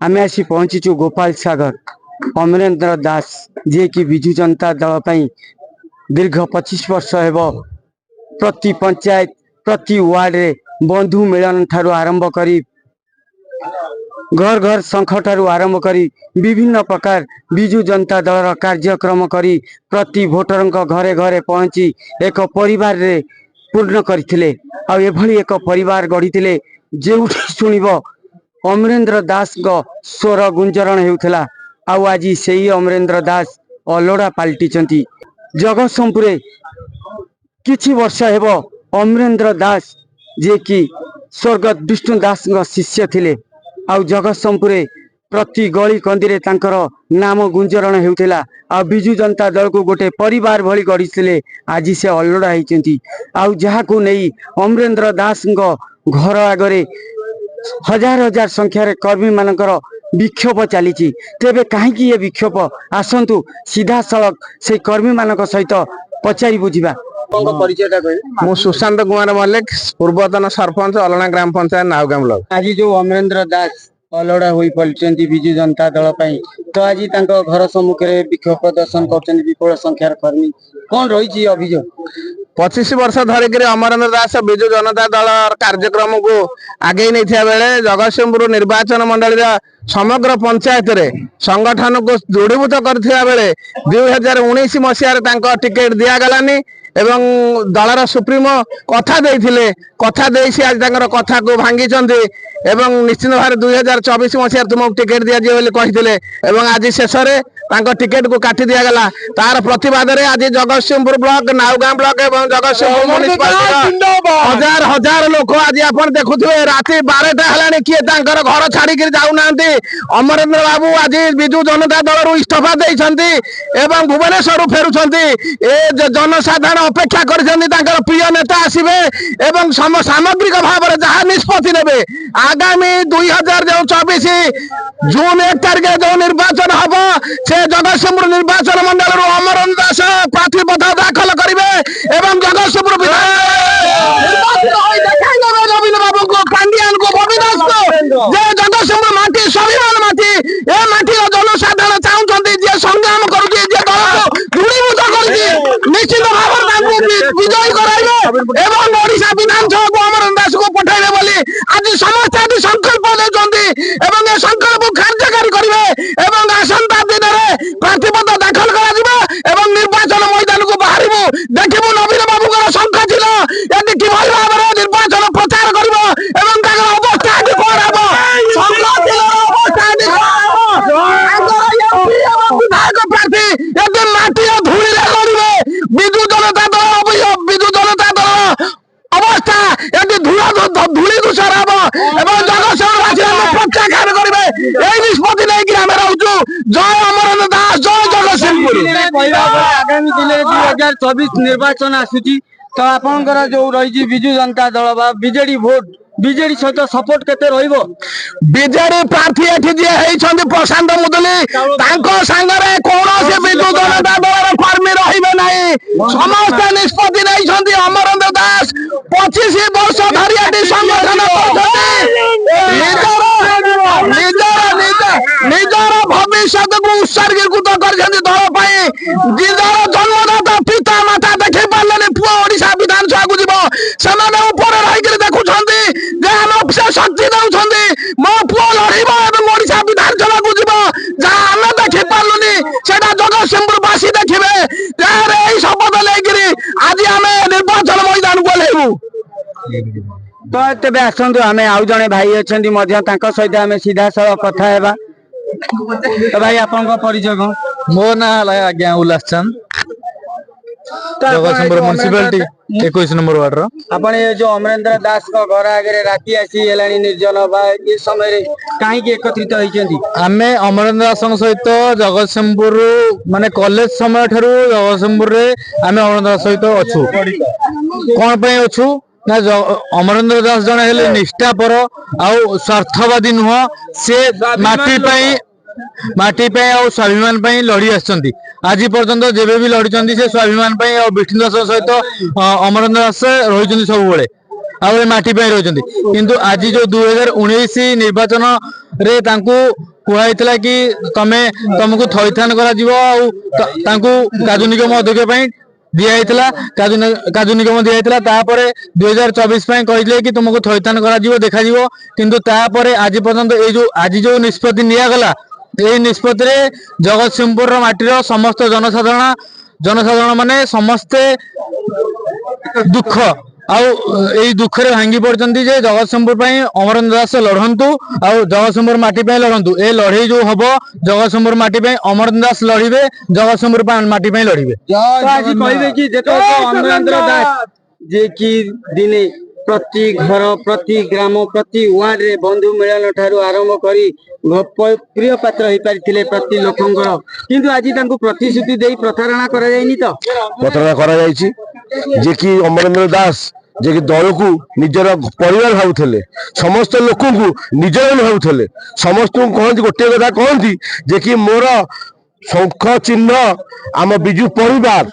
आम आसी पहुंचीचु गोपाल सागर अमरेंद्र दास जे कि विजु जनता दल दीर्घ 25 वर्ष हेब प्रति पंचायत प्रति वार्ड रे बंधु मिलन ठारू आरंभ करी घर घर शंख ठारू आरंभ करी विभिन्न प्रकार विजु जनता दल कार्यक्रम करी प्रति भोटर घरे घरे पहुंची एक परिवार रे पूर्ण करथिले आ एभली एक परिवार गढ़ी जेउठी सुनिबो अमरेंद्र दास को स्वर गुंजरण हेउथला। आउ आज से अमरेंद्र दास अलोड़ा पलटिचंती जगतसिंहपुर किछि वर्ष हेब अमरेंद्र दास जे कि स्वर्गत विष्णु दास शिष्य थिले। आउ जगतसिंहपुर प्रति गली कंदी तांकर नाम गुंजरण हेउथला। आ विजु जनता दल को गोटे परिवार भली गढ़ी आज से अलोड़ा होती। आउ जहाकू नहीं अमरेंद्र दास घर आगरे हजार हजार संख्यार कर्मी मानकर विक्षोभ चली तेबे कहीं ये विक्षोभ आसतु सीधा सड़क से कर्मी मान सहित पचारि बुझा। मु सुशांत कुमार मल्लिक पूर्वतन सरपंच अलना ग्राम पंचायत नावगाम ब्लॉक। आज जो अमरेंद्र दास अलोड़ा हो पड़ते विजु जनता दल तो आज घर सम्मुख में विक्षोभ प्रदर्शन कर विपुल संख्यार कर्मी कौन रही अभियोग 25 वर्ष धरिक अमरेंद्र दास विजु जनता दल कार्यक्रम को आगे नहीं बेले जगतसिंहपुर निर्वाचन मंडल समग्र पंचायत रे संगठन को दृढ़ीभूत करथिया बेले 2019 मसीह टिकेट दिया गलानी एवं दलर सुप्रीमो कथा देइथिले कथा देइसी आज तांकर कथा को भांगी एवं निश्चित भाव 2024 मसीह तुमको टिकेट दिया बोली कही एवं आज शेष में टिकेट को काटी दिया गला। तार प्रतिवाद रे आज जगतसिंहपुर ब्लॉक नावगाम ब्लॉक एवं जगतसिंहपुर म्युनिसिपालिटी हजार हजार लोक आज आपण देखुथिबे राति 12टा हलानी किए तांकर घर छाड़ी के जाउ नांती। अमरेंद्र बाबू आज विजु जनता दल रु इस्तीफा देइछंती एवं भुवनेश्वर फेरुछंती। ए जनसाधारण अपेक्षा करछंती तांकर प्रिय नेता आसीबे एवं सामग्रिक भाव रे जहा निष्पत्ति नेबे आगामी 2024 जून 1 तारिख जो निर्वाचन हम से जगतसिंहपुर निर्वाचन मंडल अमरेंद्र दास प्रार्थी पत्र दाखल करेंगे एवं जगतसिंहपुर नवीन बाबू को पांडियान को बबी दास को जगतसिंहपुर माटी स्वाभिमान माटी ए माटी जनसाधारण चाहते जे संग्राम करुचे जे दल को दृढ़ीभूत कर निश्चित भाव विजयी कराइबे एवं ओडिशा विधानसभा को अमरेंद्र दास को पठाइबे बोली आज समस्त आज संकल्प देते एवं संकल्प कार्यकारी करेंगे एवं आसंता दिन में प्रार्थीपत्र दाखल कर निर्वाचन मैदान को बाहर देखू नवीन बाबू संख्या चिन्ह यदि किभली भाव में निर्वाचन प्रचार कर अवस्था विधायक प्रार्थी यदि माटी धूली करेंगे विजु जनता दल विजु जनता दल अवस्था यदि धूली दूषर हम जगतसिंहपुर प्रत्याख्यान करेंगे यही निष्पत्ति नहीं आम रोचु। जय अमरेंद्र दास जय जगतसिंहपुर। आगामी दिन 2024 निर्वाचन आसूची तो आपनकर जो रही Biju Janata Dal BJD vote BJD सहित सपोर्ट केते रहिबो बीजेडी प्रार्थी एठी जे हेइछन्ती प्रशांत मुदुली तांको संगरे कोनोसे विजु जनता दलर कर्मी रहिबे नाही समस्त निष्पत्ति नैछन्ती अमरेंद्र दास 25 वर्ष धरि एठी संगठन निजर भविष्य को उत्सर्गीकृत करछन्ती दल पई निजर जन्मदाता पिता माता देखि पारले पुआ ओडिशा विधानसभा को जीवो समाने ऊपर रहि के देखुछन्ती जे हम शक्ति दउछन्ती मो पुआ लड़िबो एवं ओडिशा विधानसभा को जीवो जा हम देखि पारलुनी सेटा जगतसिंहपुर वासी देखिबे यार एई शपथ लेकिरी आज हमें निर्वाचन मैदान को लेबू। तो तेबे आसंतु आमे आउ जने भाई अछन्ती मध्य तांको सहित आमे सीधा सड़क कथा हेबा। तो भाई आपन परिचय को मो ना आज्ञा उल्लास चंद जगतसिंहपुर म्युनिसिपालिटी 21 नंबर वार्ड रो आपण ये जो अमरेंद्र दास को घर आगे राति आसी हेलानी निर्जन बा ये समय रे काहे के एकत्रित होइछन्ती आमे अमरेंद्र दास सहित जगतसिंहपुर माने कॉलेज समय ठारू जगतसिंहपुर रे आमे अमरेंद्र दास सहित अछु कोन पय अछु ना अमरेंद्र दास जने हेले निष्ठापर आउ स्वार्थवादी नुह से माटी पे और स्वाभिमान लड़ी आसछन्ती आज पर्यंत जेबे भी लड़ी से स्वाभिमान और विष्णु दास सहित अमरेंद्र दास रही सब बेले आ माटी रही किंतु आज जो 2019 निर्वाचन रे तांकू କୁହାଯାଇଥିଲା କି ତମକୁ ଥଇଥାନ କରାଯିବ ଆଉ ତାଙ୍କୁ କାଜୁ ନିଗମ ଅଧ୍ୟକ୍ଷ ପାଇଁ ଦିଆଯାଇଥିଲା କାଜୁ ନିଗମ ଦିଆଯାଇଥିଲା। ତାପରେ 2024 ପାଇଁ କହିଥିଲେ କି ତୁମକୁ ଥଇଥାନ କରାଯିବ ଦେଖାଯିବ, କିନ୍ତୁ ତାପରେ ଆଜି ପର୍ଯ୍ୟନ୍ତ ଆଜି ଯୋଉ ନିଷ୍ପତ୍ତି ନିଆଗଲା এই ନିଷ୍ପତ୍ତିରେ ଜଗତସିଂହପୁରର ମାଟିର ସମସ୍ତ ଜନସାଧାରଣ ମାନେ ସମସ୍ତେ ଦୁଃଖ ଆଉ ଏଇ ଦୁଃଖରେ ଭାଙ୍ଗି ପଡିଛନ୍ତି ଯେ ଜଗତସିଂହପୁର ପାଇଁ ଅମରେନ୍ଦ୍ର ଦାସ ଲଢନ୍ତୁ ଆଉ ଜଗତସିଂହପୁର ମାଟି ପାଇଁ ଲଢନ୍ତୁ। ଏ ଲଢେଇ ଯୋଉ ହବ ଜଗତସିଂହପୁର ମାଟି ପାଇଁ ଅମରେନ୍ଦ୍ର ଦାସ ଲଢିବେ, ଜଗତସିଂହପୁର ମାଟି ପାଇଁ ଲଢିବେ। ଆଜି କହିବେ କି ଯେତେବେଳେ ଅମରେନ୍ଦ୍ର ଦାସ ଯେ କି ଦିନେ प्रति घर प्रति ग्राम प्रति वार्ड रे बंधु मिलन ठारू आरंभ करी प्रिय पात्र हो पारि प्रति लोकंकर किंतु आज तांको प्रतिश्रुति देई प्रतारणा करा जायनी तो प्रतारणा करा जायछि जे कि अमरेंद्र दास जे कि दल को निजर परिवार भावुले समस्त लोक को निजर भावुले समस्त कहती गोटे कथा कहती जे कि मोर शंख चिन्ह आम विजु परिवार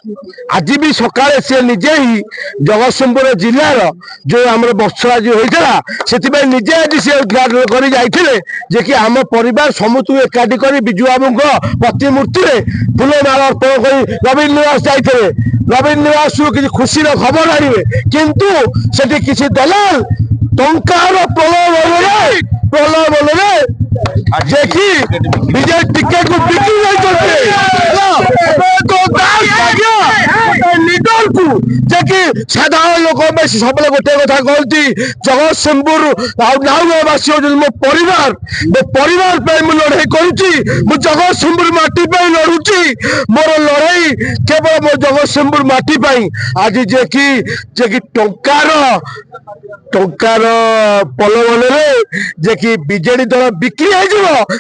आज भी सकाळे से निजे ही जगतसिंहपुर जिलार जो आम वर्ष आज होता से निजे आज से उद्घाटन कर जे कि आम परिवार समस्त एकाठी कर विजु बाबू प्रतिमूर्ति फूलमाल अर्पण कर नवीन निवास जाते नवीन निवास किसी खुशी खबर आने किंतु सेठी किसी दलाल टंकार प्रलोभन जे कि विजय टिकेट को बिक्री निडर को जे कि साधारण लोक सब गोटे कथा कहती जगतसिंहपुर नाउगाँवासी हो मो परिवार मुझे लड़ाई करुच्ची जगतसिंहपुर माटी लड़ुची मोर लड़ाई केवल मो जगतसिंहपुर माटी आज जे कि टंकार प्रलोभन जे कि बीजेडी दल बिक्री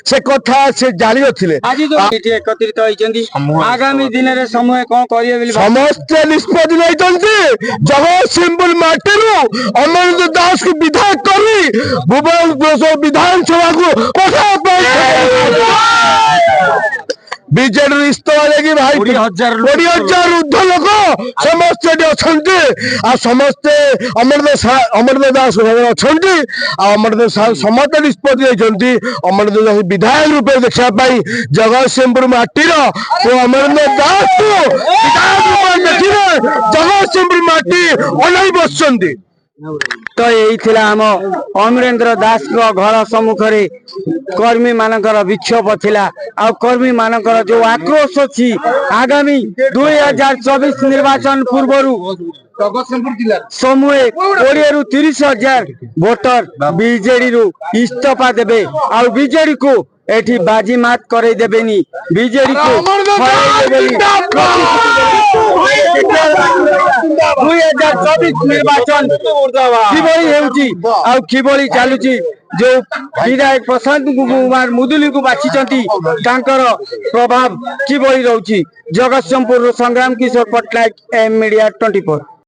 से कथा से जानी नथिले आज जो एकत्रित होइचंदी आगामी दिन रे समय कोन करिए बोली समस्त निष्पत्ति नैचंती जगतसिंहपुर माटीरू अमरेंद्र दास को विधायक करी भुवनेश्वर विधानसभा को पठा बीजेडी इस्तफा देगी भाई 20,000 ऊर्ध लोक समस्ते समस्ते अमरेंद्र दास अच्छा अमरेंद्र समस्त निष्पत्ति अमरेंद्र दास विधायक रूप देखा जगतसिंहपुर माटीर अमरेंद्र दास को विधायक रूप देखिए जगतसिंहपुर माटी अनाई बस तो यही थिला हम अमरेंद्र दास को घर सम्मुख रे कर्मी मानकर विक्षोभ थिला आ कर्मी मानकर जो आक्रोश अछि आगामी 2024 निर्वाचन पूर्वरु समूहे 20 रु 30,000 वोटर बीजेडी रु इस्तीफा देबे आ बीजेडी को एठी बाजी मात करे देबेनी बीजेडी को 2024 निर्वाचन किभली हेउची आ किभली चालुची जो विधायक प्रशांत कुमार मुदुली को बाछिचंती तांकर प्रभाव किभली रहउची जगतसिंहपुर संग्राम किशोर पटनायक एम मीडिया 24।